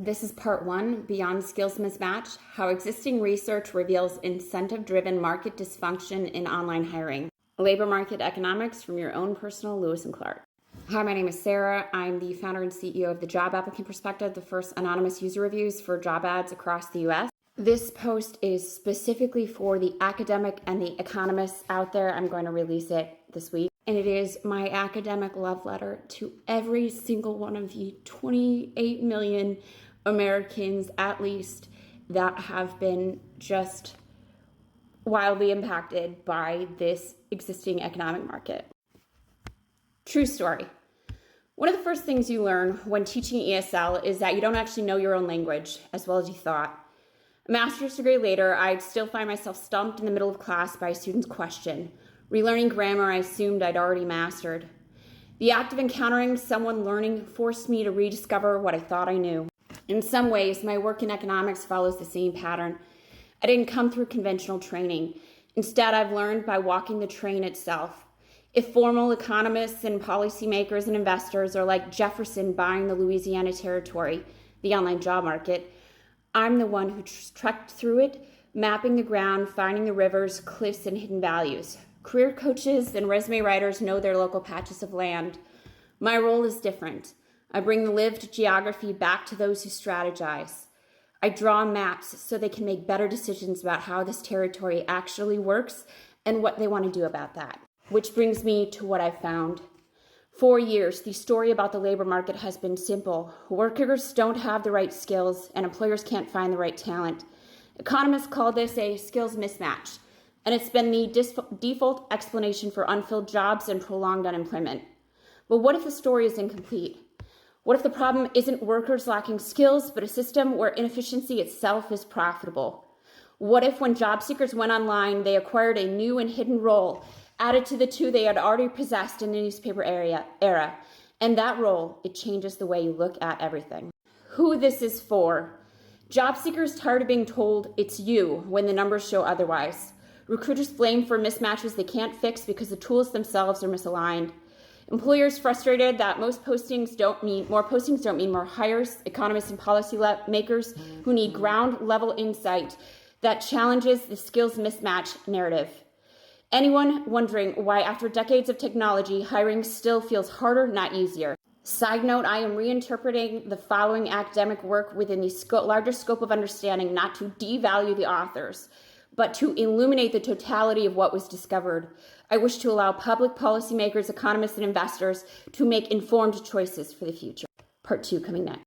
This is part one, Beyond Skills Mismatch, how existing research reveals incentive-driven market dysfunction in online hiring. Labor market economics from your own personal Lewis and Clark. Hi, my name is Sarah. I'm the founder and CEO of the Job Applicant Perspective, the first anonymous user reviews for job ads across the US. This post is specifically for the academic and the economists out there. I'm going to release it this week. And it is my academic love letter to every single one of you 28 million Americans, at least, that have been just wildly impacted by this existing economic market. True story. One of the first things you learn when teaching ESL is that you don't actually know your own language as well as you thought. A master's degree later, I'd still find myself stumped in the middle of class by a student's question, relearning grammar I assumed I'd already mastered. The act of encountering someone learning forced me to rediscover what I thought I knew. In some ways, my work in economics follows the same pattern. I didn't come through conventional training. Instead, I've learned by walking the train itself. If formal economists and policymakers and investors are like Jefferson buying the Louisiana Territory, the online job market, I'm the one who trekked through it, mapping the ground, finding the rivers, cliffs, and hidden values. Career coaches and resume writers know their local patches of land. My role is different. I bring the lived geography back to those who strategize. I draw maps so they can make better decisions about how this territory actually works and what they want to do about that. Which brings me to what I found. For years, the story about the labor market has been simple. Workers don't have the right skills and employers can't find the right talent. Economists call this a skills mismatch, and it's been the default explanation for unfilled jobs and prolonged unemployment. But what if the story is incomplete? What if the problem isn't workers lacking skills, but a system where inefficiency itself is profitable? What if when job seekers went online, they acquired a new and hidden role, added to the two they had already possessed in the newspaper era, and that role, it changes the way you look at everything. Who this is for? Job seekers tired of being told it's you when the numbers show otherwise. Recruiters blame for mismatches they can't fix because the tools themselves are misaligned. Employers frustrated that more postings don't mean more hires. Economists and policy makers who need ground level insight that challenges the skills mismatch narrative. Anyone wondering why after decades of technology, hiring still feels harder, not easier? Side note, I am reinterpreting the following academic work within the larger scope of understanding, not to devalue the authors, but to illuminate the totality of what was discovered. I wish to allow public policymakers, economists, and investors to make informed choices for the future. Part 2 coming next.